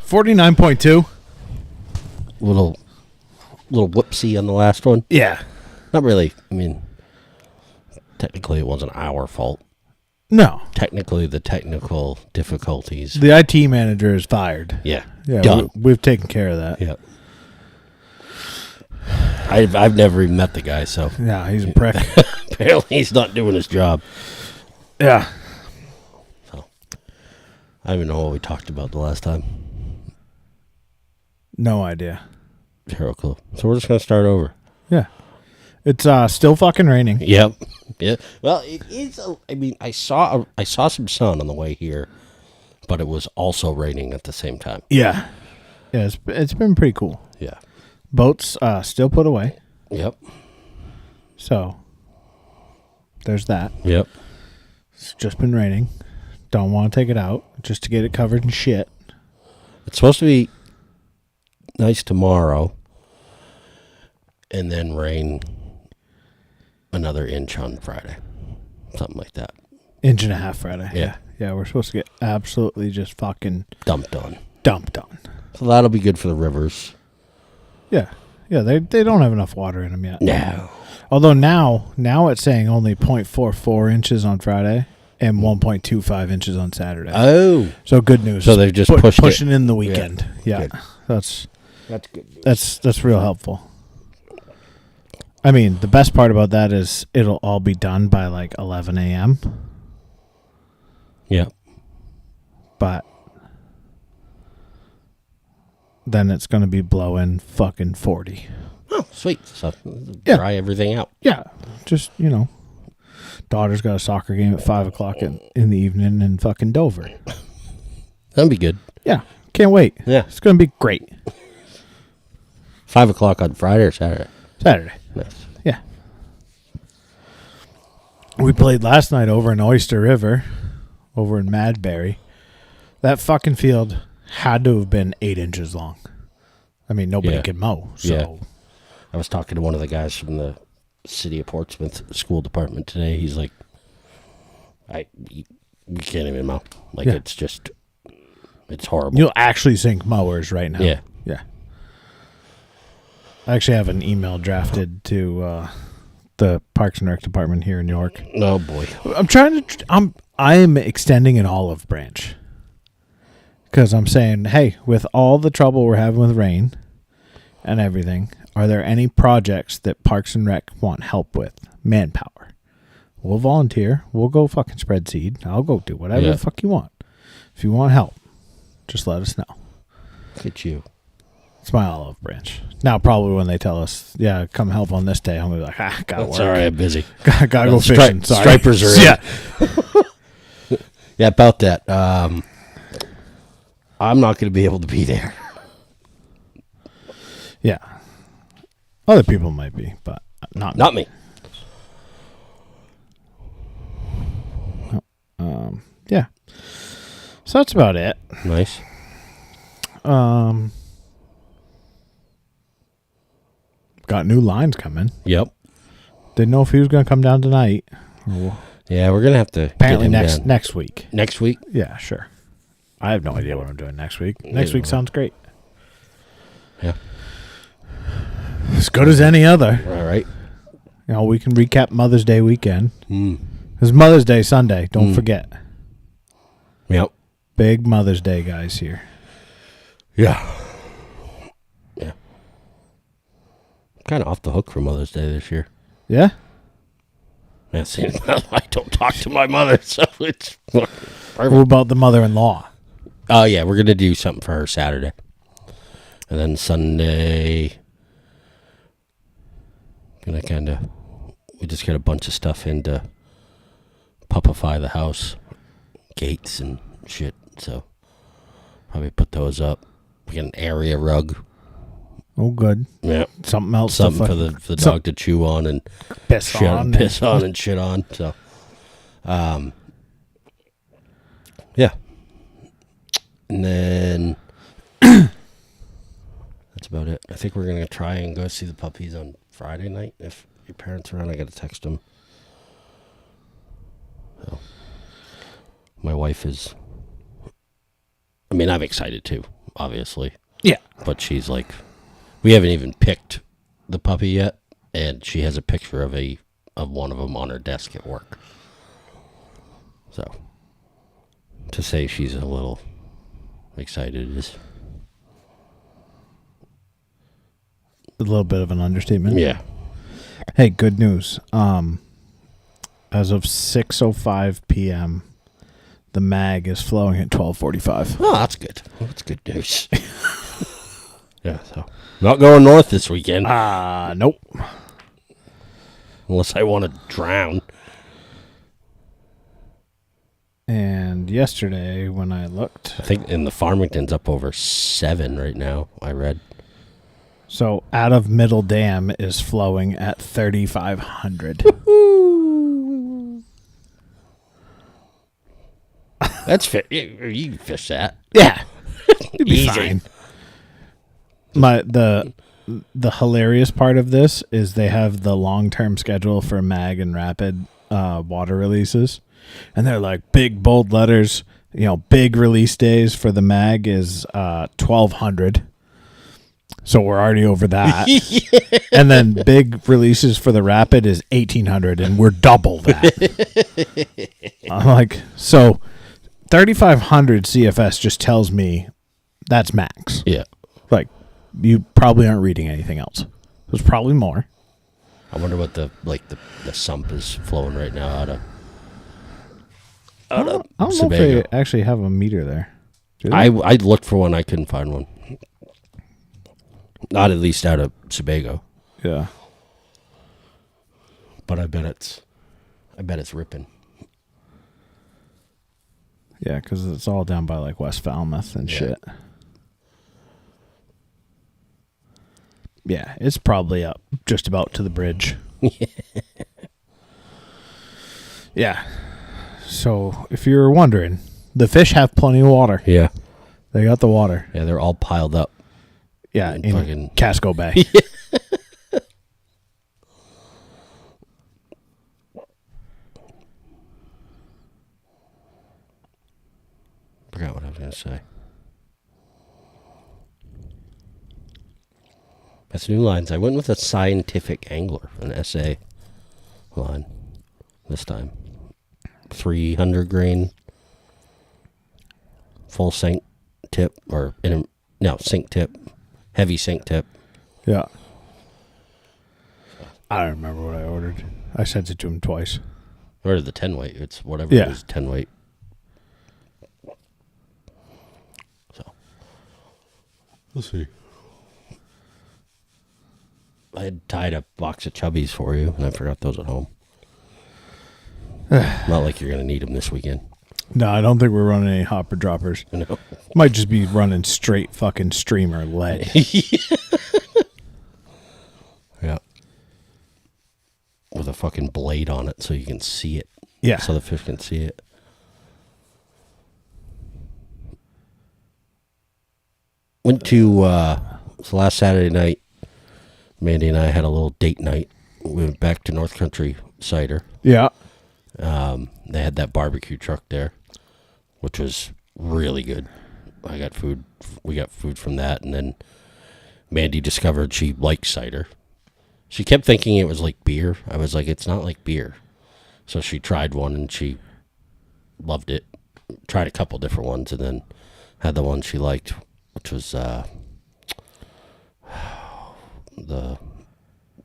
49.2. Little whoopsie on the last one. Yeah. Not really. I mean, technically it wasn't our fault. No. Technically, the technical difficulties. The IT manager is fired. Yeah. Done. We've taken care of that. Yeah. I've never even met the guy, so. Yeah, he's a prick. Apparently he's not doing his job. Yeah. So, I don't even know what we talked about the last time. No idea. Zero clue. So we're just going to start over. Yeah. It's still fucking raining. Yep. Yeah. Well, it is. I mean, I saw some sun on the way here, but it was also raining at the same time. Yeah. Yeah, it's been pretty cool. Yeah. Boats still put away. Yep. So, there's that. Yep. It's just been raining. Don't want to take it out just to get it covered in shit. It's supposed to be nice tomorrow, and then rain another inch on Friday. Something like that. Inch and a half Friday. Yeah. Yeah, we're supposed to get absolutely just fucking Dumped on. So that'll be good for the rivers. Yeah. Yeah, they don't have enough water in them yet. No. Although now it's saying only 0.44 inches on Friday and 1.25 inches on Saturday. Oh. So good news. So they've just pushing in the weekend. Yeah. Good. That's good news. That's real helpful. I mean, the best part about that is it'll all be done by like 11 a.m. Yeah. But then it's going to be blowing fucking 40. Oh, sweet. So dry everything out. Yeah. Just, daughter's got a soccer game at 5 o'clock in the evening in fucking Dover. That'll be good. Yeah. Can't wait. Yeah. It's going to be great. 5 o'clock on Friday or Saturday? Saturday. Nice. Yeah. We played last night over in Oyster River, over in Madbury. That fucking field had to have been 8 inches long. I mean, nobody can mow. So. Yeah. I was talking to one of the guys from the City of Portsmouth School Department today. He's like, you can't even mow. Like, it's just, it's horrible. You'll actually sink mowers right now. Yeah. Yeah. I actually have an email drafted to the Parks and Rec Department here in New York. Oh, boy. I am extending an olive branch. Because I'm saying, hey, with all the trouble we're having with rain and everything, are there any projects that Parks and Rec want help with? Manpower. We'll volunteer. We'll go fucking spread seed. I'll go do whatever the fuck you want. If you want help, just let us know. Look at you. It's my olive branch. Now, probably when they tell us, yeah, come help on this day, I'm going to be like, gotta work. Sorry, I'm busy. Gotta go fishing. Sorry. Stripers are in. Yeah. Yeah, about that. I'm not going to be able to be there. Yeah. Other people might be, but not me. Not me. Yeah. So that's about it. Nice. Got new lines coming. Yep. Didn't know if he was going to come down tonight. Yeah, we're going to have to Apparently get him down. next week. Next week? Yeah, sure. I have no idea what I'm doing next week. Next week sounds great. Yeah. As good as any other. All right. We can recap Mother's Day weekend. It's Mother's Day Sunday. Don't forget. Yep. Big Mother's Day guys here. Yeah. Yeah. I'm kind of off the hook for Mother's Day this year. Yeah? Yeah, see, I don't talk to my mother, so it's perfect. What about the mother-in-law? Oh, yeah, we're going to do something for her Saturday. And then Sunday, we just get a bunch of stuff in to puppify the house, gates and shit, so probably put those up. We get an area rug. Oh, good. Yeah. Something else. Something for the dog to chew on and piss on and shit on. So, yeah. And then that's about it. I think we're going to try and go see the puppies on Friday night. If your parents are around, I got to text them. So, my wife is, I'm excited too. obviously. Yeah. But she's like, we haven't even picked the puppy yet, and she has a picture of one of them on her desk at work. So, to say she's a little excited is a little bit of an understatement. yeah. Hey, good news. As of 6:05 p.m., the mag is flowing at 12:45. Oh, that's good. That's good news. Yeah, so not going north this weekend. Nope. Unless I want to drown. And yesterday when I looked, I think in the Farmington's up over 7 right now, I read. so out of Middle Dam is flowing at 3,500. That's fit. You can fish that. Yeah. It'd be Easy. fine. The hilarious part of this is they have the long-term schedule for mag and rapid water releases, and they're like big bold letters, big release days for the mag is 1,200, so we're already over that. And then big releases for the rapid is 1,800, and we're double that. I'm like, so 3,500 CFS just tells me that's max. Yeah. Like, you probably aren't reading anything else. There's probably more. I wonder what the sump is flowing right now out of I don't know if Sebago. they actually have a meter there. Do they? I looked for one. I couldn't find one. Not at least out of Sebago. Yeah. But I bet it's ripping. Yeah, because it's all down by like West Falmouth and shit. Yeah, it's probably up just about to the bridge. Yeah. So if you were wondering, the fish have plenty of water. Yeah. They got the water. Yeah, they're all piled up. Yeah, in fucking Casco Bay. Forgot what I was going to say. That's new lines. I went with a scientific angler, an SA line this time. 300 grain, full sink tip, sink tip, heavy sink tip. Yeah. I don't remember what I ordered. I sent it to him twice. I ordered the 10 weight. It's whatever Yeah. it is, 10 weight. So, we'll see. I had tied a box of chubbies for you, and I forgot those at home. Not like you're going to need them this weekend. No, I don't think we're running any hopper droppers. No. Might just be running straight fucking streamer lead. Yeah. With a fucking blade on it so you can see it. Yeah. So the fish can see it. Went to, so last Saturday night, Mandy and I had a little date night. We went back to North Country Cider. Yeah. They had that barbecue truck there, which was really good. I got food. We got food from that, and then Mandy discovered she likes cider. She kept thinking it was like beer. I was like, it's not like beer. So she tried one, and she loved it. Tried a couple different ones, and then had the one she liked, which was the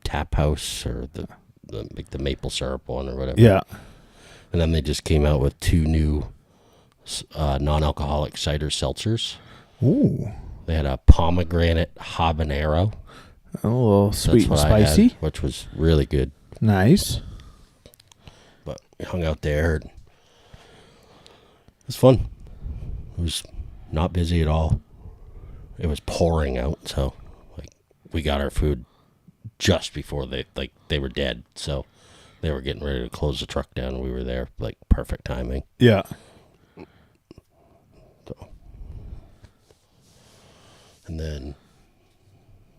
Tap House or the maple syrup one or whatever. Yeah. And then they just came out with 2 new non-alcoholic cider seltzers. Ooh. They had a pomegranate habanero. A little sweet and That's what I spicy. had, which was really good. Nice. But we hung out there. And it was fun. It was not busy at all. It was pouring out, so we got our food just before they were dead. So they were getting ready to close the truck down, and we were there, perfect timing. Yeah. So, and then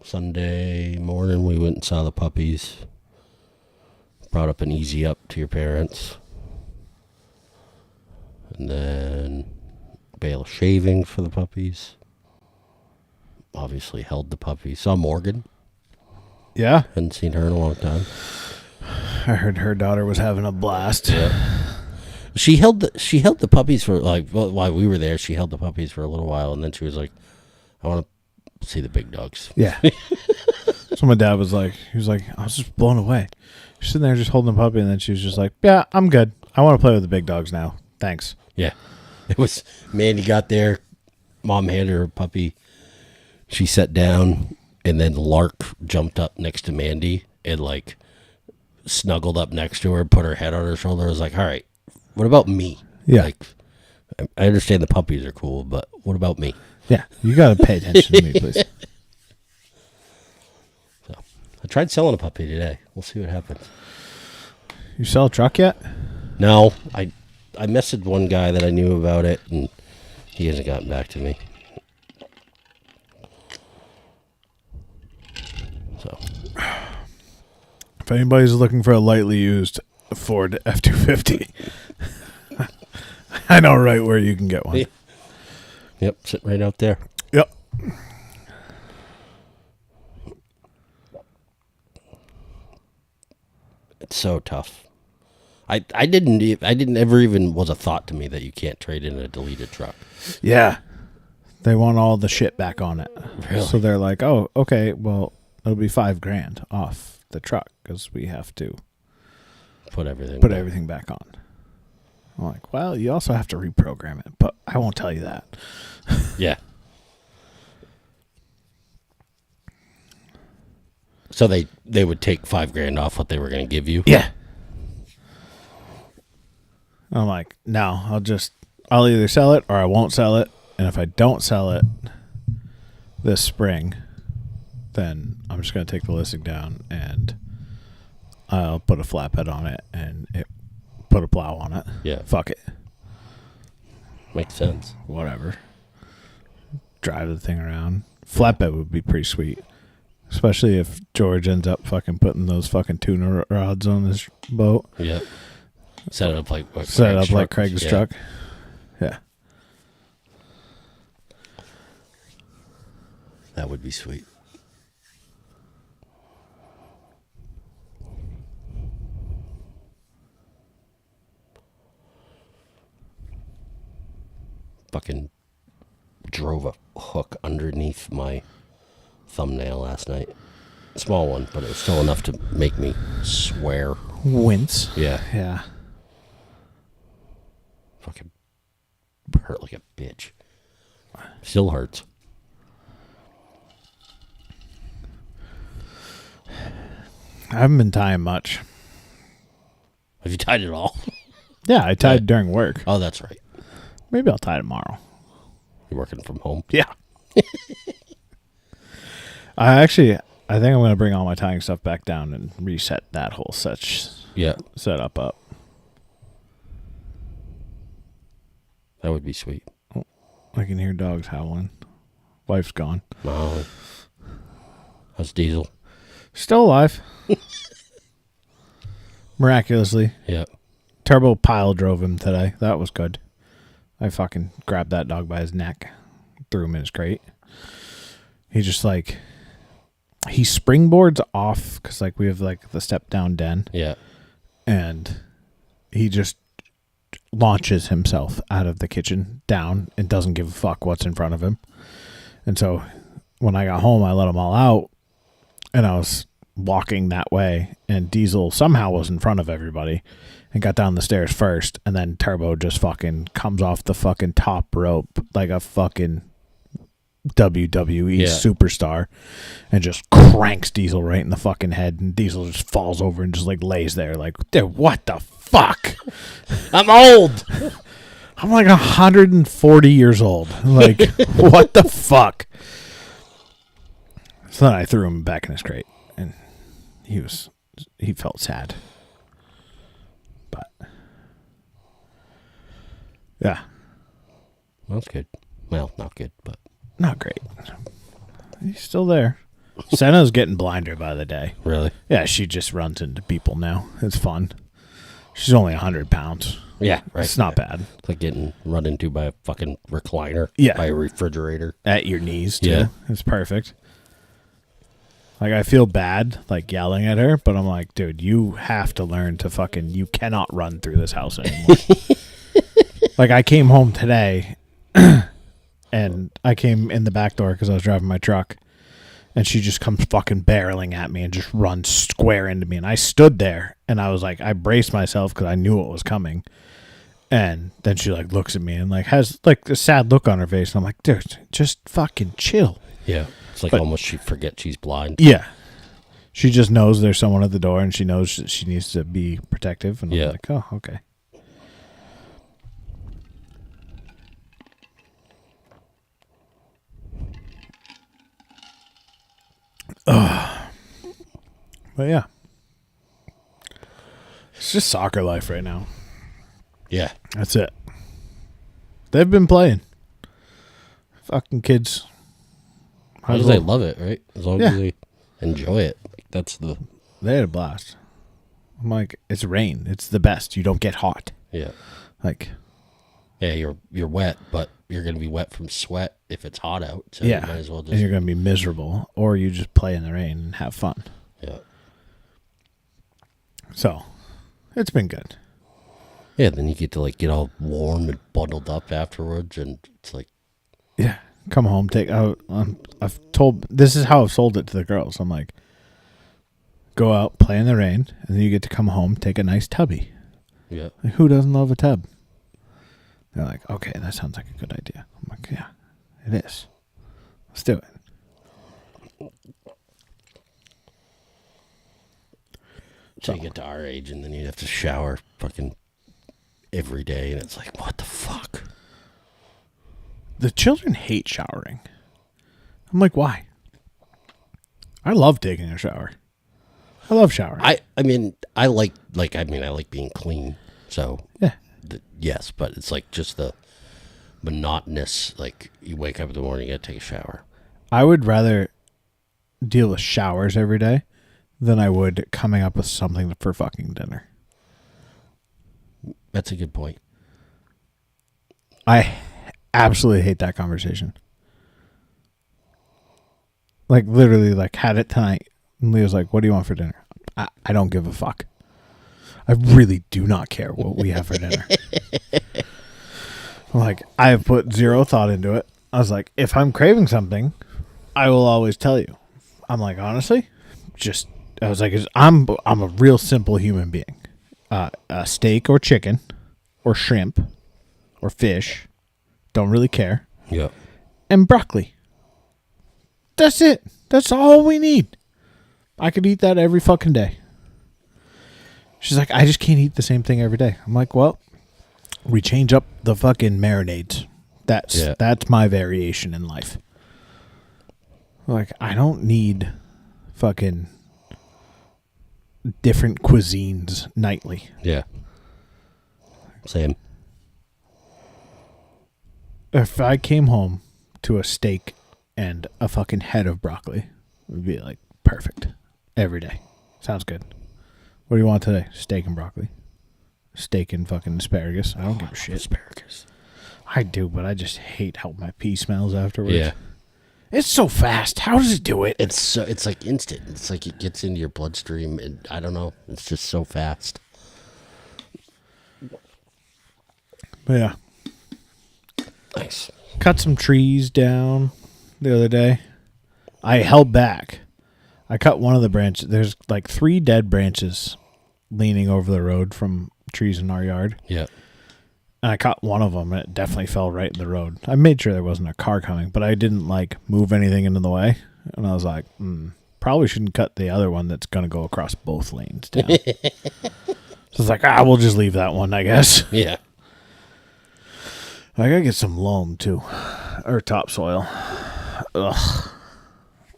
Sunday morning, we went and saw the puppies. Brought up an easy up to your parents. And then a bale of shavings for the puppies. obviously held the puppy. Saw Morgan. Yeah. Hadn't seen her in a long time. I heard her daughter was having a blast. Yeah. She held the puppies for while we were there. She held the puppies for a little while, and then she was like, "I want to see the big dogs." Yeah. So my dad was like, I was just blown away. She's sitting there just holding the puppy, and then she was just like, "Yeah, I'm good. I want to play with the big dogs now. Thanks." Yeah. It was, Mandy got there. Mom handed her a puppy. She sat down, and then Lark jumped up next to Mandy and like snuggled up next to her, put her head on her shoulder. I was like, all right, what about me? Yeah. Like, I understand the puppies are cool, but what about me? Yeah, you got to pay attention to me, please. So I tried selling a puppy today. We'll see what happens. You sell a truck yet? No, I messaged one guy that I knew about it, and he hasn't gotten back to me. So, if anybody's looking for a lightly used Ford F-250, I know right where you can get one. Yep, sitting right out there. Yep. It's so tough. I didn't ever even was a thought to me that you can't trade in a deleted truck. Yeah. They want all the shit back on it. Really? So they're like, oh, okay, well, it'll be $5,000 off the truck because we have to Put everything back on. I'm like, well, you also have to reprogram it, but I won't tell you that. Yeah. So they would take $5,000 off what they were going to give you? Yeah. I'm like, no, I'll either sell it or I won't sell it. And if I don't sell it this spring, then I'm just going to take the listing down and I'll put a flatbed on it and put a plow on it. Yeah. Fuck it. Makes sense. Whatever. Drive the thing around. Flatbed would be pretty sweet. Especially if George ends up fucking putting those fucking tuna rods on his boat. Yeah. Set it up like Craig's truck. Yeah. That would be sweet. Fucking drove a hook underneath my thumbnail last night. Small one, but it was still enough to make me swear. Wince. Yeah. Yeah. Fucking hurt like a bitch. Still hurts. I haven't been tying much. Have you tied it all? Yeah, I tied during work. Oh, that's right. Maybe I'll tie tomorrow. You're working from home? Yeah. I think I'm going to bring all my tying stuff back down and reset that whole setup up. That would be sweet. I can hear dogs howling. Wife's gone. Oh. How's Diesel? Still alive. Miraculously. Yeah. Turbo pile drove him today. That was good. I fucking grabbed that dog by his neck. Threw him in his crate. He just he springboards off because we have the step down den. Yeah. And he just launches himself out of the kitchen down and doesn't give a fuck what's in front of him. And so when I got home, I let them all out and I was walking that way and Diesel somehow was in front of everybody and got down the stairs first. And then Turbo just fucking comes off the fucking top rope like a fucking WWE superstar and just cranks Diesel right in the fucking head. And Diesel just falls over and just lays there dude, what the fuck? I'm old. I'm 140 years old. What the fuck? So then I threw him back in his crate and he felt sad. But yeah. Well, that's good. Well, not good, but not great. He's still there. Senna's getting blinder by the day. Really? Yeah, she just runs into people now. It's fun. She's only 100 pounds. Yeah, right. It's not bad. It's like getting run into by a fucking recliner. Yeah. By a refrigerator. At your knees, too. Yeah. It's perfect. Like, I feel bad, like, yelling at her, but I'm like, dude, you have to learn to fucking, you cannot run through this house anymore. Like, I came home today, and I came in the back door because I was driving my truck, and she just comes fucking barreling at me and just runs square into me. And I stood there, and I was like, I braced myself because I knew what was coming. And then she, like, looks at me and, like, has, like, a sad look on her face. And I'm like, dude, just fucking chill. Yeah. It's like almost she forgets she's blind. Yeah. She just knows there's someone at the door, and she knows that she needs to be protective. And I'm like, oh, okay. But yeah. It's just soccer life right now. Yeah. That's it. They've been playing. Fucking kids. As long as they love it, right? As long as they enjoy it. Like, that's the... They had a blast. I'm like, it's rain. It's the best. You don't get hot. Yeah. Like... Yeah, you're wet, but you're going to be wet from sweat if it's hot out. So yeah. You might as well just... And you're going to be miserable. Or you just play in the rain and have fun. Yeah. So, it's been good. Yeah, then you get to, like, get all warm and bundled up afterwards, and it's like... Yeah. Come home, I've told, this is how I've sold it to the girls. I'm like, go out, play in the rain, and then you get to come home, take a nice tubby. Yeah. Like, who doesn't love a tub? They're like, okay, that sounds like a good idea. I'm like, yeah, it is. Let's do it. So you get to our age, and then you have to shower fucking every day, and it's like, what the fuck? The children hate showering. I'm like, why? I love taking a shower. I love showering. I mean, I like being clean. So yeah. Yes, but it's like just the monotonous, like you wake up in the morning, you gotta take a shower. I would rather deal with showers every day than I would coming up with something for fucking dinner. That's a good point. I absolutely hate that conversation. Like, literally, like, had it tonight. And Leo's like, what do you want for dinner? I don't give a fuck. I really do not care what we have for dinner. Like, I have put zero thought into it. I was like, if I'm craving something, I will always tell you. I'm like, honestly, I was like, I'm a real simple human being. A steak or chicken or shrimp or fish. Don't really care. Yeah. And broccoli. That's it. That's all we need. I could eat that every fucking day. She's like, I just can't eat the same thing every day. I'm like, well, we change up the fucking marinades. That's my variation in life. Like, I don't need fucking different cuisines nightly. Yeah. Same. If I came home to a steak and a fucking head of broccoli, it would be like perfect every day. Sounds good. What do you want today? Steak and broccoli. Steak and fucking asparagus. I don't give a shit. Asparagus. I do, but I just hate how my pee smells afterwards. Yeah. It's so fast. How does it do it? It's like instant. It's like it gets into your bloodstream, and I don't know. It's just so fast. But yeah. Nice. Cut some trees down the other day. I held back. I cut one of the branches. There's like 3 dead branches leaning over the road from trees in our yard. Yeah. And I caught one of them, and it definitely fell right in the road. I made sure there wasn't a car coming, but I didn't like move anything into the way. And I was like, probably shouldn't cut the other one that's going to go across both lanes down. So it's like, we'll just leave that one, I guess. Yeah. I got to get some loam too, or topsoil. Ugh.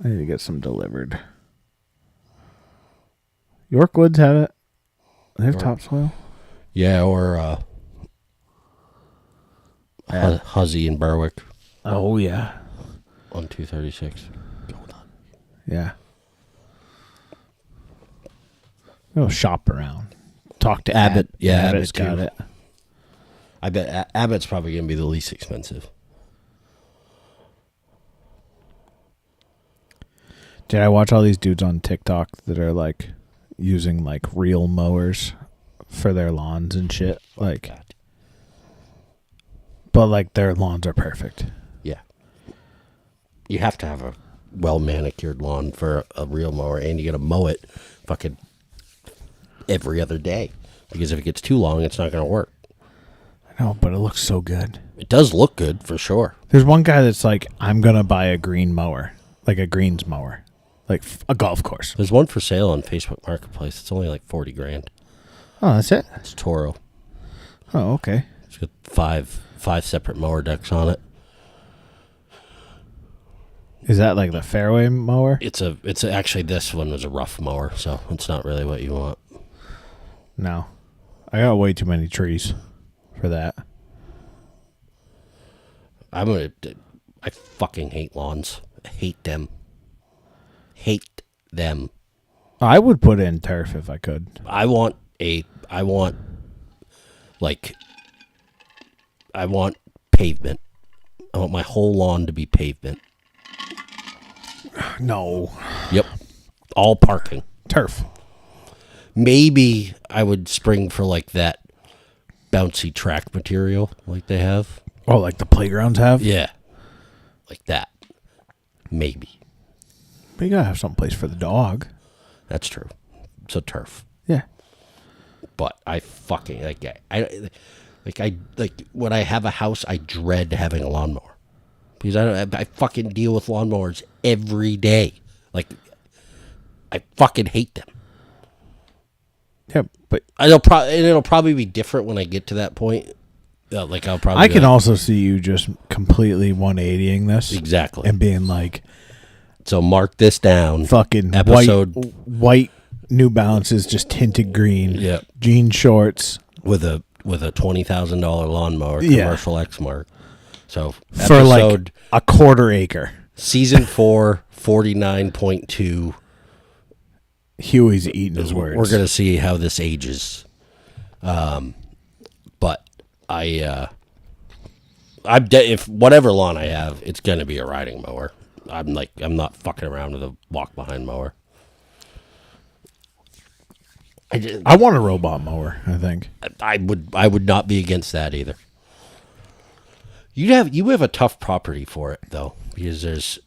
I need to get some delivered. York Woods have it. They have topsoil. Yeah, or Huzzy and Berwick. Oh yeah. On 236. Yeah. We'll shop around. Talk to Abbott. Yeah, Abbott's Abbott got too. it. I bet Abbott's probably going to be the least expensive. Did I watch all these dudes on TikTok that are like using like real mowers for their lawns and shit? Like, but like their lawns are perfect. Yeah. You have to have a well manicured lawn for a real mower, and you got to mow it fucking every other day, because if it gets too long, it's not going to work. I know, but it looks so good. It does look good for sure. There's one guy that's like, I'm gonna buy a green mower, like a greens mower, like a golf course. There's one for sale on Facebook Marketplace. It's only like 40 grand. Oh, that's it. It's Toro. Oh, okay. It's got five separate mower decks on it. Is that like the fairway mower? It's actually, this one was a rough mower, so it's not really what you want. No, I got way too many trees for that. I fucking hate lawns. I hate them. Hate them. I would put in turf if I could. I want pavement. I want my whole lawn to be pavement. No. Yep. All parking. Turf. Maybe I would spring for like that bouncy track material like they have. Oh, like the playgrounds have? Yeah. Like that. Maybe. But you gotta have some place for the dog. That's true. It's a turf. Yeah. But I fucking when I have a house, I dread having a lawnmower, because I fucking deal with lawnmowers every day. Like, I fucking hate them. Yeah, but It'll probably be different when I get to that point. Like, I'll probably. I can also see you just completely 180ing this. Exactly. And being like, so mark this down. Fucking episode white New Balances, just tinted green. Yep. Jean shorts with a $20,000 lawnmower, commercial X mark. So for like a quarter acre. Season 4, 49.2. Huey's eating his words. We're gonna see how this ages. But if whatever lawn I have, it's gonna be a riding mower. I'm not fucking around with a walk behind mower. I want a robot mower, I think. I would not be against that either. You have a tough property for it though, because there's,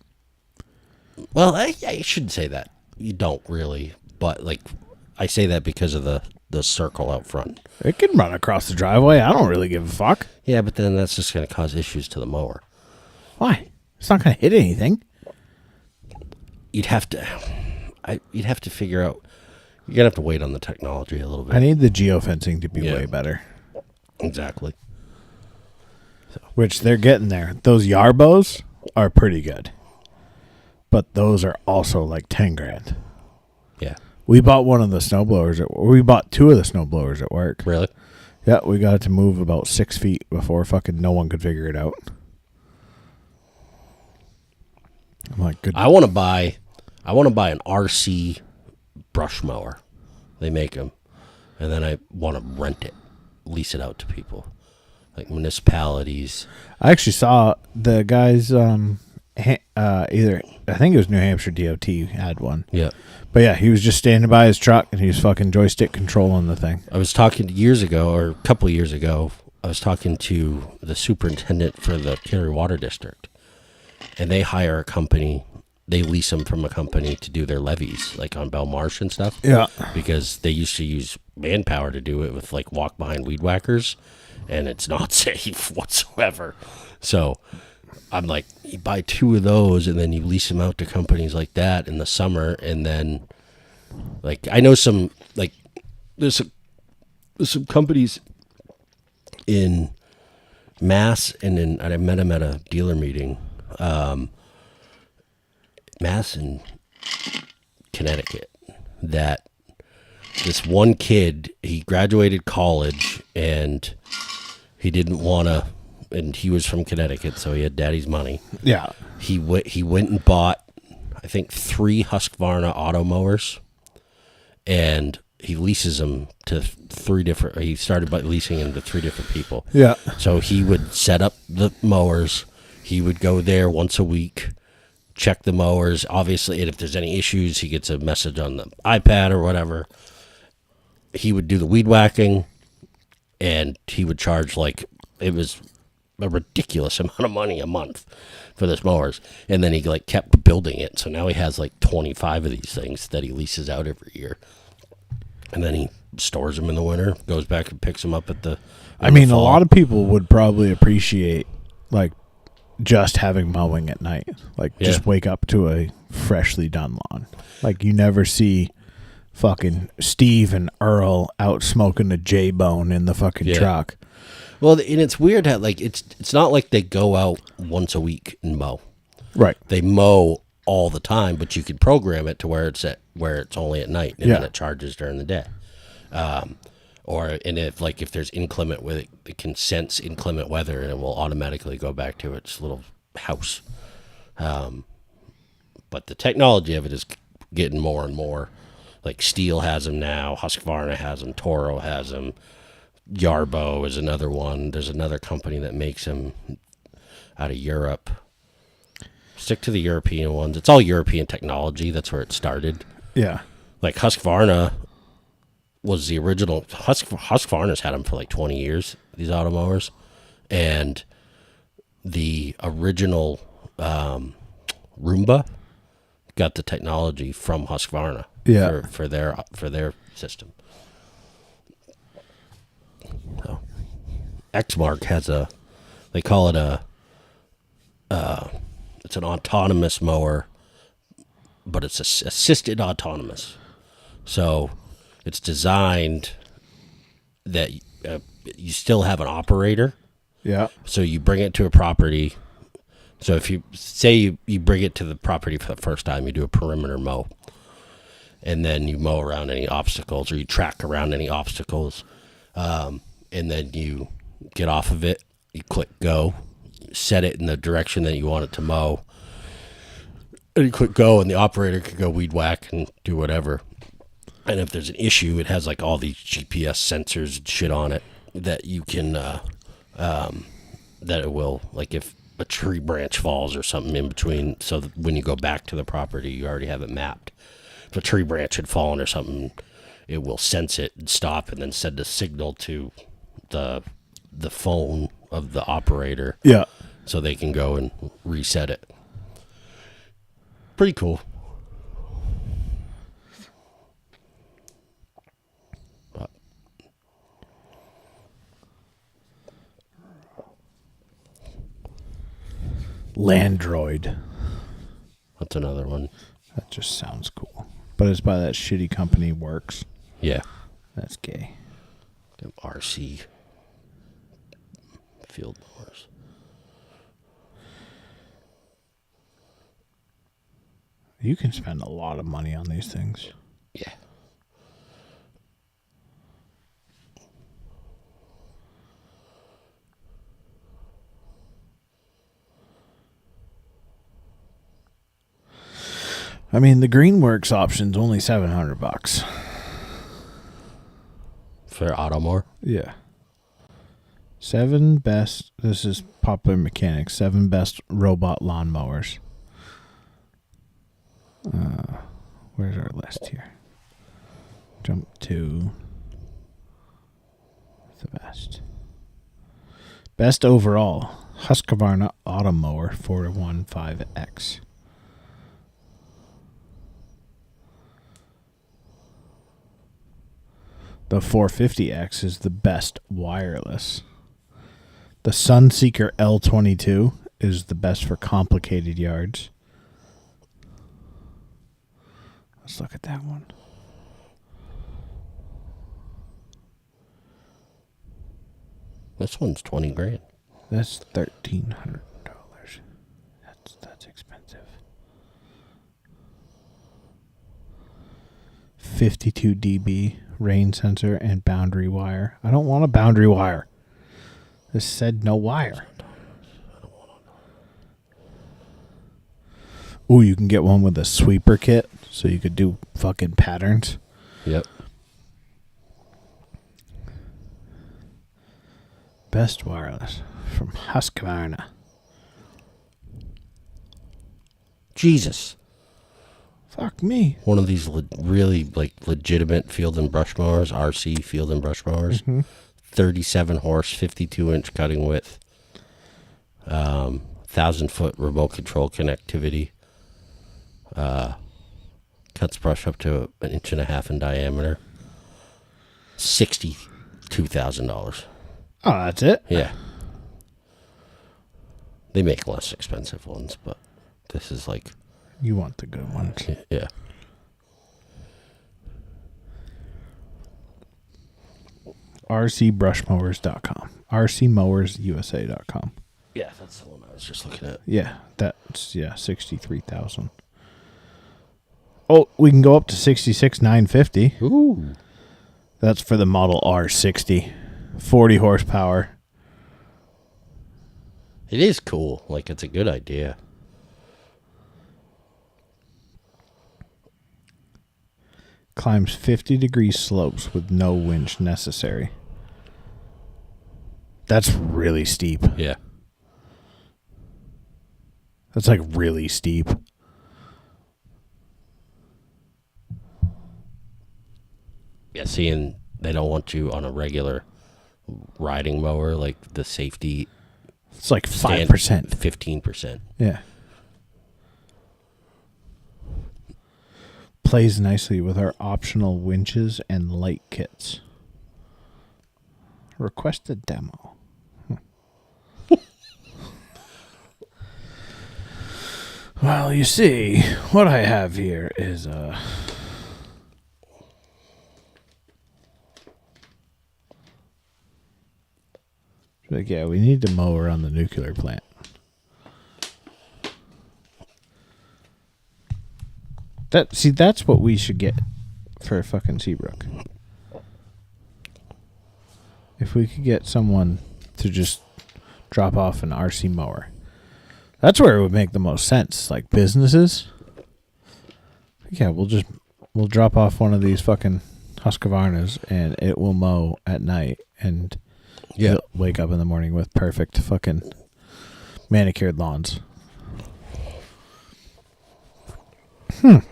well, I shouldn't say that. You don't really, but like, I say that because of the circle out front. It can run across the driveway. I don't really give a fuck. Yeah, but then that's just going to cause issues to the mower. Why? It's not going to hit anything. You'd have to figure out. You're going to have to wait on the technology a little bit. I need the geofencing to be way better. Exactly. So. Which they're getting there. Those Yarbos are pretty good. But those are also like 10 grand. Yeah. We bought one of the snowblowers. We bought two of the snowblowers at work. Really? Yeah, we got it to move about 6 feet before fucking no one could figure it out. I'm like, good. I want to buy an RC brush mower. They make them, and then I want to rent it, lease it out to people, like municipalities. I actually saw the guys. Either I think it was New Hampshire DOT had one. Yeah. But yeah, he was just standing by his truck and he was fucking joystick controlling the thing. I was talking years ago, or a couple of years ago, I was talking to the superintendent for the Cary Water District, and they hire a company. They lease them from a company to do their levees, like on Bell Marsh and stuff. Yeah. Because they used to use manpower to do it with like walk behind weed whackers, and it's not safe whatsoever. So I'm like, you buy two of those and then you lease them out to companies like that in the summer, and then like I know some, like there's some companies in Mass, and I met him at a dealer meeting. Mass in Connecticut, that this one kid, he graduated college and he didn't want to, and he was from Connecticut, so he had daddy's money. Yeah. He went and bought, I think, 3 Husqvarna auto mowers, and he leases them to 3 different. He started by leasing them to 3 different people. Yeah. So he would set up the mowers. He would go there once a week, check the mowers. Obviously, and if there's any issues, he gets a message on the iPad or whatever. He would do the weed whacking, and he would charge it was a ridiculous amount of money a month for this mowers. And then he kept building it. So now he has 25 of these things that he leases out every year. And then he stores them in the winter, goes back and picks them up at the I mean, a lot of people would probably appreciate just having mowing at night. Just wake up to a freshly done lawn. You never see fucking Steve and Earl out smoking a J-Bone in the fucking truck. Well, and it's weird how it's not like they go out once a week and mow. Right. They mow all the time, but you can program it to where it's only at night and then it charges during the day. If there's inclement weather, it can sense inclement weather and it will automatically go back to its little house. But the technology of it is getting more and more. Steel has them now, Husqvarna has them, Toro has them. Yarbo is another one. There's another company that makes them out of Europe. Stick to the European ones. It's all European technology. That's where it started. Yeah. Husqvarna was the original. Husqvarna's had them for 20 years, these automowers. And the original Roomba got the technology from Husqvarna for their system. So, Exmark has they call it it's an autonomous mower, but it's assisted autonomous. So it's designed that you still have an operator. Yeah. So you bring it to a property. So if you say you bring it to the property for the first time, you do a perimeter mow. And then you mow around any obstacles or you track around any obstacles. And then you get off of it, you click go, set it in the direction that you want it to mow, and you click go, and the operator can go weed whack and do whatever. And if there's an issue, it has all these GPS sensors and shit on it that you can, that it will, if a tree branch falls or something in between, so that when you go back to the property, you already have it mapped. If a tree branch had fallen or something, it will sense it and stop and then send a signal to the phone of the operator. Yeah. So they can go and reset it. Pretty cool. But Landroid. that's another one. That just sounds cool. But it's by that shitty company Works. Yeah. That's gay. Them RC field mowers. You can spend a lot of money on these things. Yeah. I mean, the Greenworks option's only $700. For Automower? Yeah. 7 best. This is Popular Mechanics. 7 best robot lawnmowers. Where's our list here? Jump to the best. Best overall. Husqvarna Automower 415X. The 450X is the best wireless. The Sunseeker L22 is the best for complicated yards. Let's look at that one. This one's $20,000. That's $1,300. That's expensive. 52 dB rain sensor and boundary wire. I don't want a boundary wire. This said no wire. Ooh, you can get one with a sweeper kit, so you could do fucking patterns. Yep. Best wireless from Husqvarna. Jesus. Fuck me. One of these really like legitimate field and brush mowers, RC field and brush mowers. 37 horse, 52-inch cutting width. 1,000-foot remote control connectivity. Cuts brush up to 1.5 inches in diameter. $62,000. Oh, that's it? Yeah. They make less expensive ones, but this is like... You want the good ones. Yeah. rcbrushmowers.com. rcmowersusa.com. Yeah, that's the one I was just looking at. Yeah, that's 63,000. Oh, we can go up to 66,950. Ooh. That's for the Model R60. 40 horsepower. It is cool. Like, it's a good idea. Climbs 50-degree slopes with no winch necessary. That's really steep. Yeah. That's like really steep. Yeah, seeing they don't want you on a regular riding mower, like the safety... It's like 5%. 15%. Yeah. Plays nicely with our optional winches and light kits. Request a demo. Well, you see, what I have here is like, yeah, we need to mow around the nuclear plant. That's what we should get for fucking Seabrook. If we could get someone to just drop off an RC mower. That's where it would make the most sense. Like businesses. Yeah, we'll drop off one of these fucking Husqvarnas and it will mow at night and Yeah. you'll wake up in the morning with perfect fucking manicured lawns. I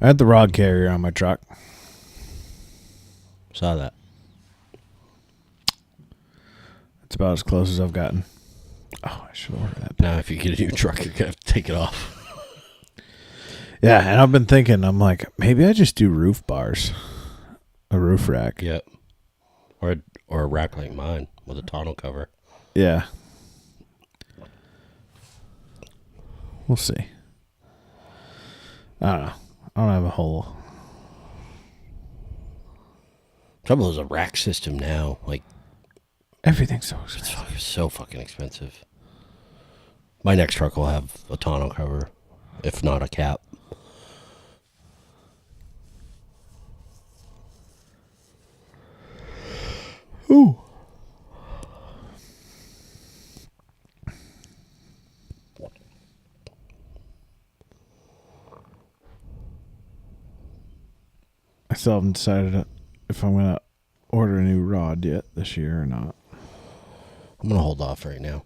had the rod carrier on my truck. Saw that. It's about as close as I've gotten. Oh, I should order that. Now, if you get a new truck, you're going to have to take it off. Yeah, and I've been thinking, I'm like, maybe I just do roof bars. A roof rack. Yep. Or a rack like mine with a tonneau cover. Yeah. We'll see. I don't know. I don't have a whole... Trouble is a rack system now. Like, Everything's so expensive. it's so fucking expensive. My next truck will have a tonneau cover, if not a cap. Ooh. I still haven't decided if I'm going to order a new rod yet this year or not. I'm going to hold off right now.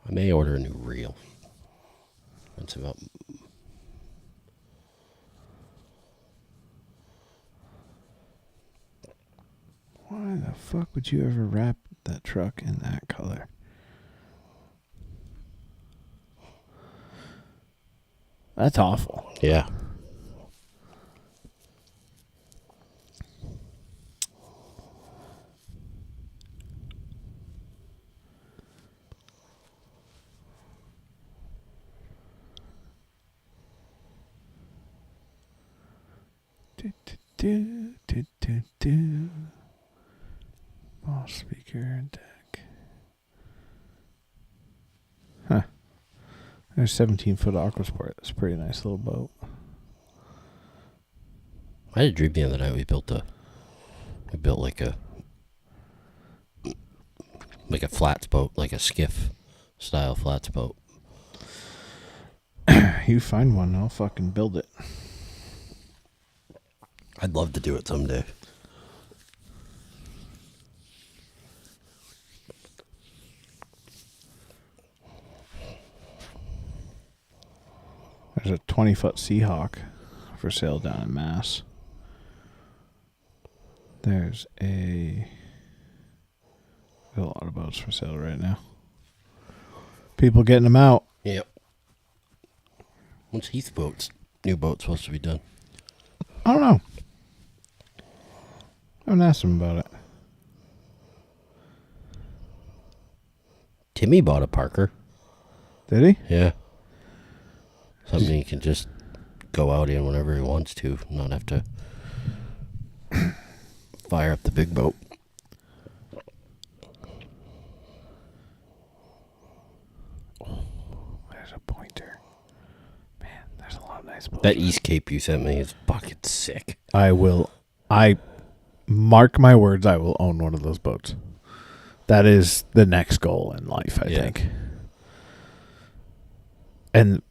I may order a new reel. That's about... Why the fuck would you ever wrap that truck in that color? That's awful. Yeah. Do. Ball speaker and deck. Huh. There's 17-foot Aquasport. That's a pretty nice little boat. I had a dream the other night. We built like a Like a flats boat, like a skiff style flats boat. You find one, I'll fucking build it. I'd love to do it someday. There's a 20-foot Seahawk for sale down in Mass. There's a lot of boats for sale right now. People getting them out. Yep. When's Heath boats? New boat supposed to be done? I don't know. I haven't asked him about it. Timmy bought a Parker. Did he? Yeah. Something he can just go out in whenever he wants to, not have to fire up the big boat. There's a pointer. Man, there's a lot of nice boats. That East Cape you sent me is fucking sick. I mark my words, I will own one of those boats. That is the next goal in life, I think. And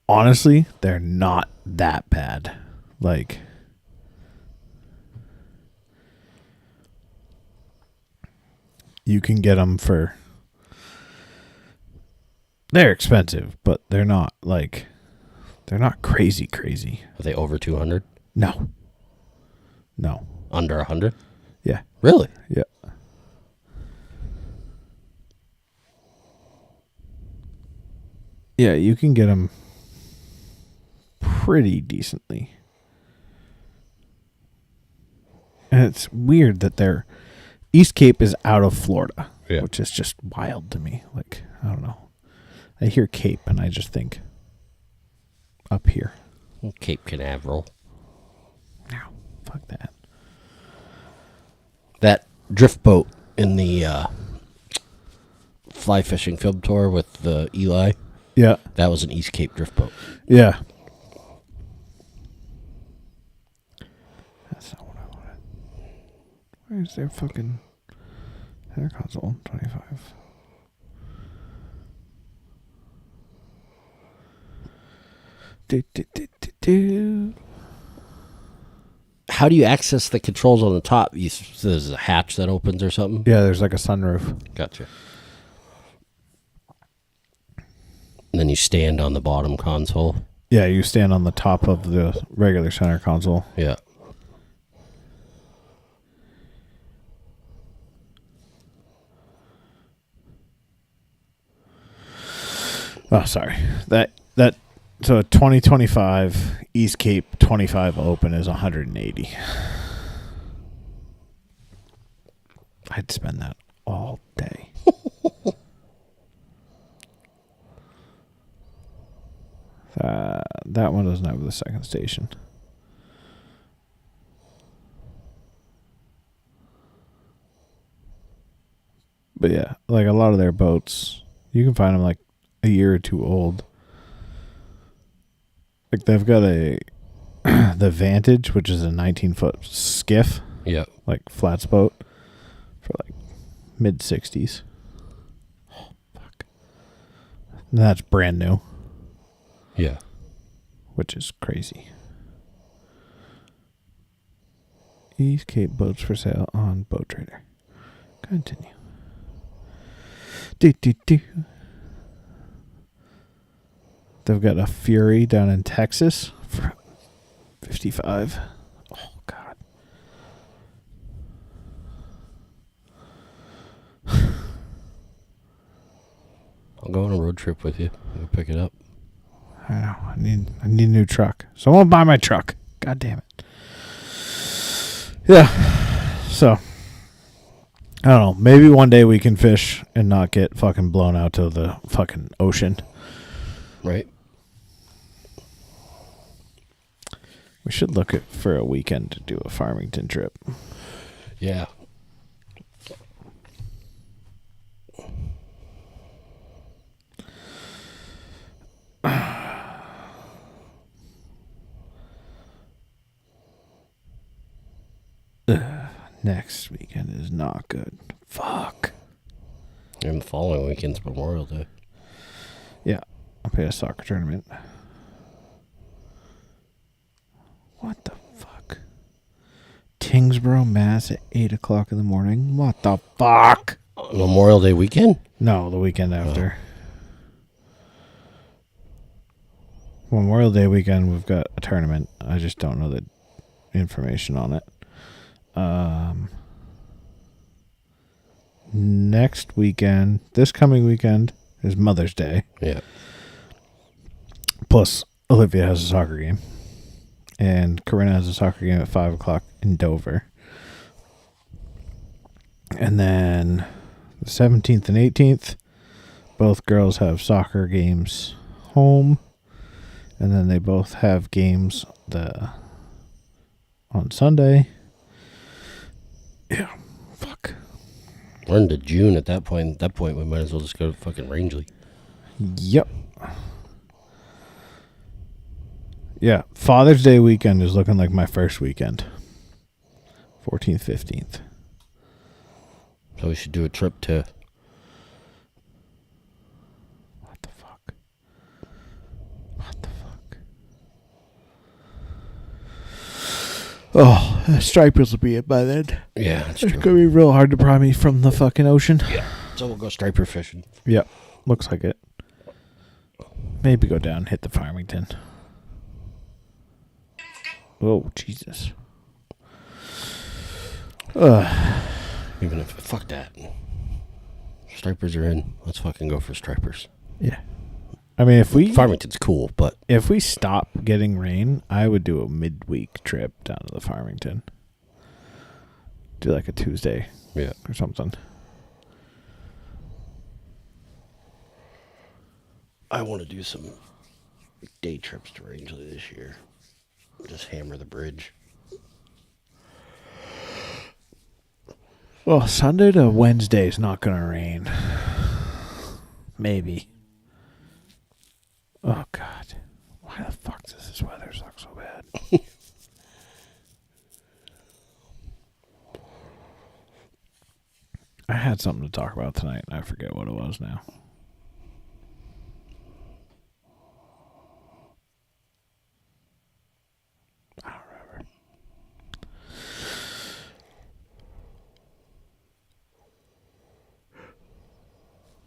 honestly, they're not that bad. Like, you can get them for... They're expensive, but they're not, like... They're not crazy. Are they over 200? No. Under 100? Yeah. Really? Yeah. Yeah, you can get them pretty decently. And it's weird that their East Cape is out of Florida, which is just wild to me. Like, I don't know. I hear Cape and I just think up here. Cape Canaveral. No, fuck that. That drift boat in the fly fishing film tour with the Eli. Yeah. That was an East Cape drift boat. Yeah. That's not what I wanted. Where's their fucking center console? 25. Do. How do you access the controls on the top? There's a hatch that opens or something? Yeah, there's like a sunroof. Gotcha. And then you stand on the bottom console. Yeah, you stand on the top of the regular center console. Yeah. Oh, sorry. So a 2025 East Cape 25 Open is 180. I'd spend that all day. That one doesn't have the second station. But yeah, like a lot of their boats, you can find them like a year or two old. Like they've got the Vantage, which is a 19-foot skiff. Yeah. Like flats boat for like mid 60s. Oh, fuck. And that's brand new. Yeah. Which is crazy. East Cape boats for sale on Boat Trader. Continue. Do. They've got a Fury down in Texas for 55. Oh, God. I'll go on a road trip with you. We'll pick it up. I know. I need a new truck. Someone buy my truck. God damn it. Yeah. So, I don't know. Maybe one day we can fish and not get fucking blown out to the fucking ocean. Right. We should look at for a weekend to do a Farmington trip. Yeah. Next weekend is not good. Fuck. And the following weekend's Memorial Day. Yeah, I'll play a soccer tournament. What the fuck? Tingsboro, Mass at 8 o'clock in the morning? What the fuck? Memorial Day weekend? No, the weekend after. Memorial Day weekend, we've got a tournament. I just don't know the information on it. Next weekend, this coming weekend, is Mother's Day. Yeah. Plus, Olivia has a soccer game. And Corinna has a soccer game at 5 o'clock in Dover. And then the 17th and 18th, both girls have soccer games home. And then they both have games on Sunday. Yeah, fuck. We're into June at that point. At that point, we might as well just go to fucking Rangeley. Yep. Yeah, Father's Day weekend is looking like my first weekend. 14th, 15th. So we should do a trip to... What the fuck? What the fuck? Oh, stripers will be it by then. Yeah, that's It's true. going to be real hard to pry me from the fucking ocean. Yeah. So we'll go striper fishing. Yep, looks like it. Maybe go down and hit the Farmington. Oh, Jesus. Even if... Fuck that. Stripers are in. Let's fucking go for stripers. Yeah. I mean, Farmington's cool, but... if we stop getting rain, I would do a midweek trip down to the Farmington. Do like a Tuesday Yeah. or something. I want to do some day trips to Rangeley this year. Just hammer the bridge. Well, Sunday to Wednesday is not going to rain. Maybe. Oh, God. Why the fuck does this weather suck so bad? I had something to talk about tonight, and I forget what it was now. I don't remember.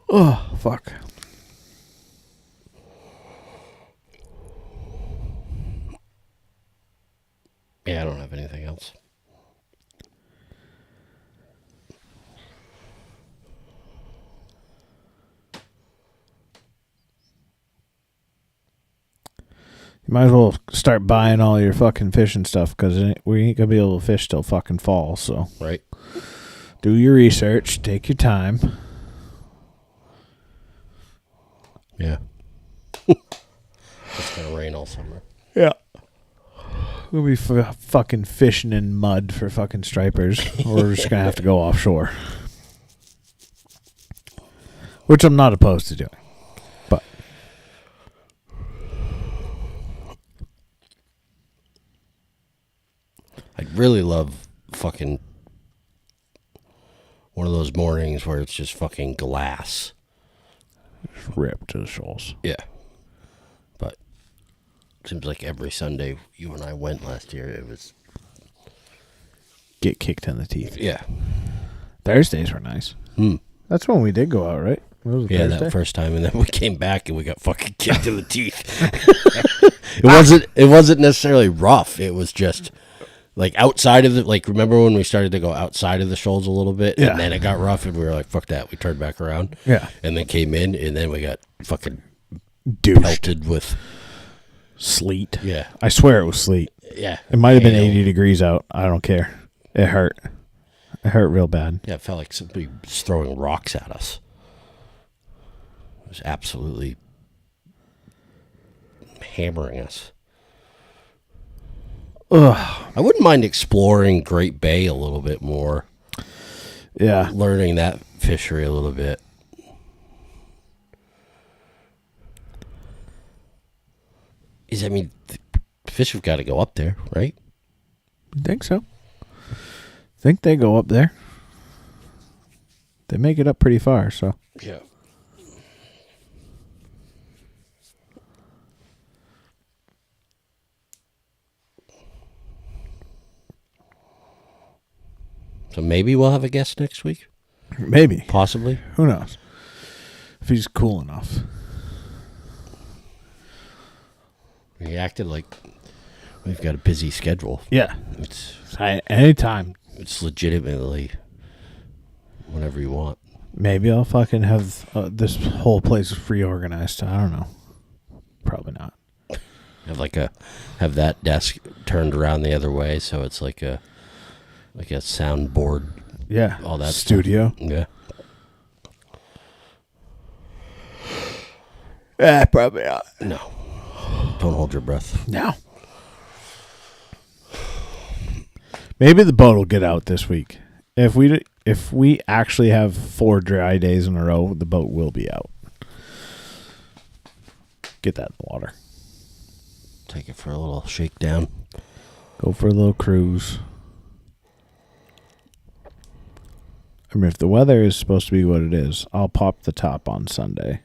Oh, fuck. Yeah, I don't have anything else. You might as well start buying all your fucking fishing stuff, because we ain't going to be able to fish till fucking fall, so. Right? Do your research. Take your time. Yeah. It's going to rain all summer. Yeah. We'll be fucking fishing in mud for fucking stripers. Or we're just going to have to go offshore. Which I'm not opposed to doing. But. I'd really love fucking one of those mornings where it's just fucking glass. Just rip to the shoals. Yeah. But seems like every Sunday you and I went last year, it was... Get kicked in the teeth. Yeah. Thursdays were nice. That's when we did go out, right? Was it Yeah, Thursday? that first time, and then we came back and we got fucking kicked in the teeth. It wasn't necessarily rough. It was just like outside of the, like, remember when we started to go outside of the shoals a little bit, Yeah. and then it got rough, and we were like, fuck that. We turned back around. Yeah. And then came in, and then we got fucking Douched. pelted with, Sleet. yeah. I swear it was sleet. Yeah. It might have been Hail. 80 degrees out. I don't care. It hurt. It hurt real bad. Yeah, it felt like somebody was throwing rocks at us. It was absolutely hammering us. Ugh. I wouldn't mind exploring Great Bay a little bit more. Yeah. Learning that fishery a little bit. I mean, fish have got to go up there, right? You think so? Think they go up there? They make it up pretty far, so. Yeah. So maybe we'll have a guest next week? Maybe. Possibly. Who knows? If he's cool enough. He acted like we've got a busy schedule. Yeah. It's Anytime. It's legitimately whatever you want. Maybe I'll fucking have this whole place reorganized. I don't know. Probably not. Have that desk turned around the other way so it's like a soundboard. Yeah. All that studio. Stuff. Yeah. Probably not. No. Don't hold your breath. No. Maybe the boat will get out this week. If we actually have 4 dry days in a row, the boat will be out. Get that in the water. Take it for a little shakedown. Go for a little cruise. I mean, if the weather is supposed to be what it is, I'll pop the top on Sunday.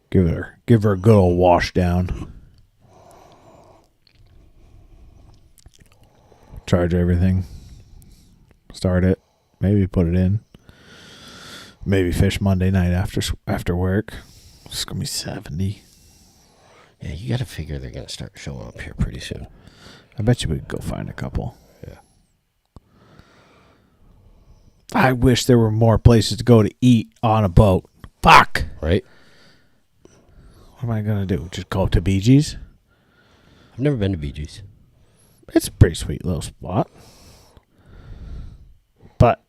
Give her a good old wash down. Charge everything. Start it. Maybe put it in. Maybe fish Monday night after work. It's going to be 70. Yeah, you got to figure they're going to start showing up here pretty soon. I bet you we could go find a couple. Yeah. I wish there were more places to go to eat on a boat. Fuck. Right? What am I going to do? Just go up to Bee Gees? I've never been to Bee Gees. It's a pretty sweet little spot. But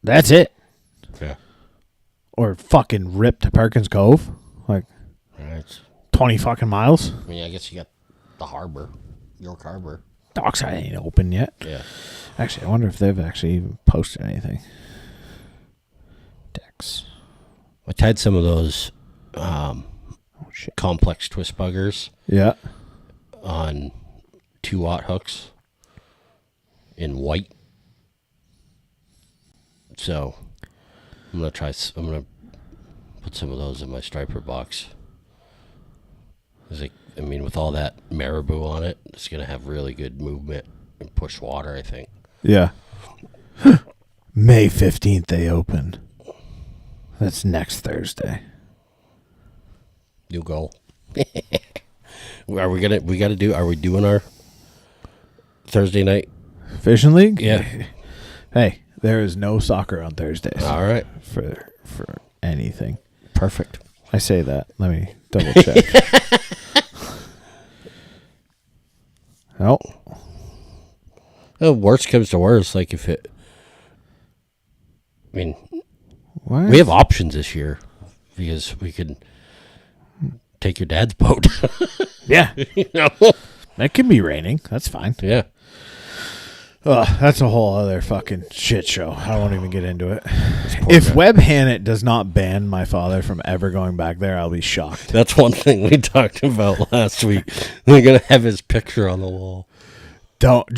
that's it. Yeah. Or fucking rip to Perkins Cove. Like Right. 20 fucking miles. I mean, I guess you got the harbor. York Harbor. Dockside ain't open yet. Yeah. Actually, I wonder if they've actually even posted anything. Decks. I tied some of those Shit. complex twist buggers Yeah. on 2-aught hooks in white. So I'm gonna put some of those in my striper box. With all that marabou on it, it's gonna have really good movement and push water, I think. Yeah. May 15th they open. That's next Thursday. New goal. Are we doing our Thursday night Fishing League? Yeah. Hey, there is no soccer on Thursdays. All right. For anything. Perfect. I say that. Let me double check. Oh. Oh, worst comes to worst, like if it. I mean, What? we have options this year because we could take your dad's boat. Yeah. You know? That could be raining. That's fine. Yeah. That's a whole other fucking shit show. I won't even get into it. Poor If guy. Webb Hannett does not ban my father from ever going back there, I'll be shocked. That's one thing we talked about last week. We're gonna have his picture on the wall. Don't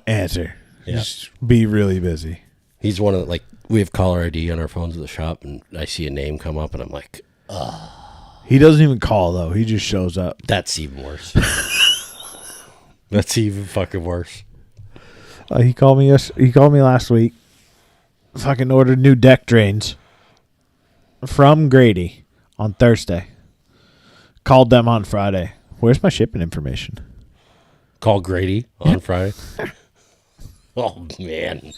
answer. Yeah. Just be really busy. He's one of we have caller ID on our phones at the shop, and I see a name come up, and I'm like, He doesn't even call though. He just shows up. that's even worse. That's even fucking worse. He called me. He called me last week. Fucking ordered new deck drains from Grady on Thursday. Called them on Friday. Where's my shipping information? Call Grady on Friday. Oh man,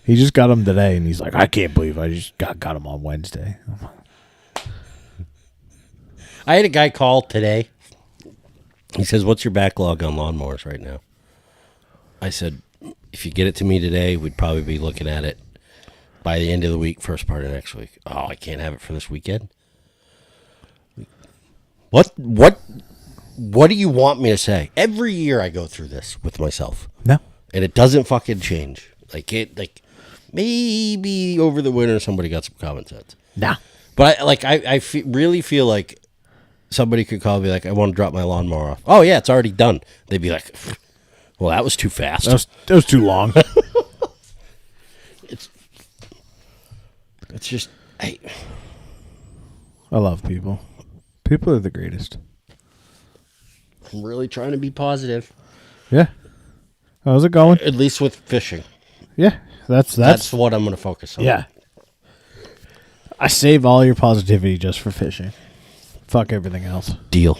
He just got them today, and he's like, I can't believe I just got them on Wednesday. I had a guy call today. He says, "What's your backlog on lawnmowers right now?" I said, "If you get it to me today, we'd probably be looking at it by the end of the week, first part of next week." Oh, I can't have it for this weekend. What do you want me to say? Every year I go through this with myself. No. And it doesn't fucking change. Maybe over the winter somebody got some common sense. No. But really feel like somebody could call me like, I want to drop my lawnmower off. Oh yeah, it's already done. They'd be like, well, that was too fast. That was too long. just, I love people. People are the greatest. I'm really trying to be positive. Yeah. How's it going? At least with fishing. Yeah. That's what I'm going to focus on. Yeah. I save all your positivity just for fishing. Fuck everything else. Deal.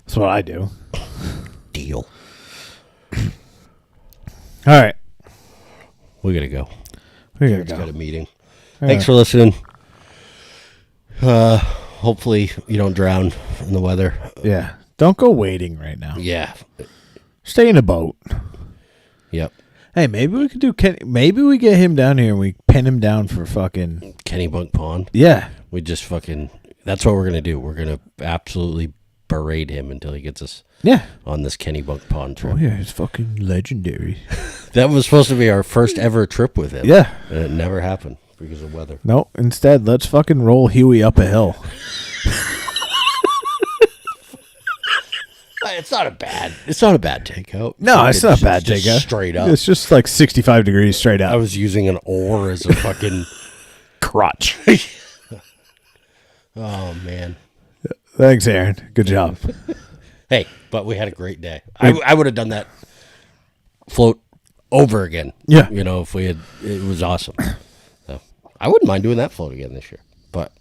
That's what I do. Deal. All right. We got to go. We gotta It's go. got a meeting. Yeah. Thanks for listening. Hopefully you don't drown in the weather. Yeah. Don't go wading right now. Yeah. Stay in a boat. Yep. Hey, maybe we could do maybe we get him down here and we pin him down for fucking Kennybunk Pond. Yeah. We just fucking, that's what we're going to do. We're going to absolutely berate him until he gets us on this Kennybunk Pond trip. Oh yeah, it's fucking legendary. That was supposed to be our first ever trip with him. Yeah. And it never happened because of weather. No, instead, let's fucking roll Huey up a hill. It's not a bad takeout. No, it's not a bad just takeout. Straight up. It's just like 65 degrees straight up. I was using an oar as a fucking crotch. Oh, man. Thanks, Aaron. Good job. Hey, but we had a great day. I would have done that float over again. Yeah. You know, if we had, it was awesome. So I wouldn't mind doing that float again this year. But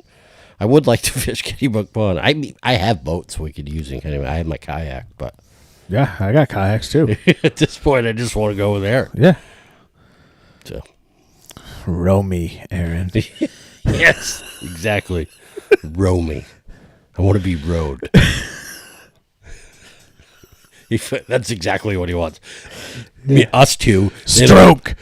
I would like to fish Kennybunk Pond. I have boats we could use in Kennybunk. I have my kayak, but Yeah, I got kayaks too. at this point, I just want to go there. Yeah. So, Row me, Aaron. yes, exactly. Row me. I want to be rowed. That's exactly what he wants. Us two. Stroke.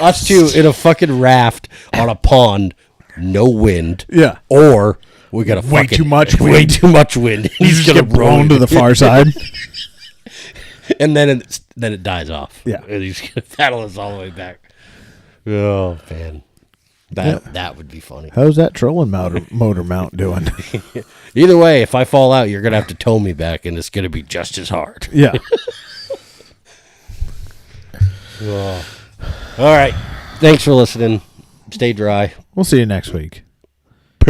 Us two in a fucking raft on a pond, no wind. Yeah. Or we got Way too much wind. Way too much wind. He's going to get blown to the far side. And then it dies off. Yeah. And he's going to paddle us all the way back. Oh, man. That would be funny. How's that trolling motor mount doing? Either way, if I fall out, you're going to have to tow me back, and it's going to be just as hard. Yeah. Oh. All right. Thanks for listening. Stay dry. We'll see you next week.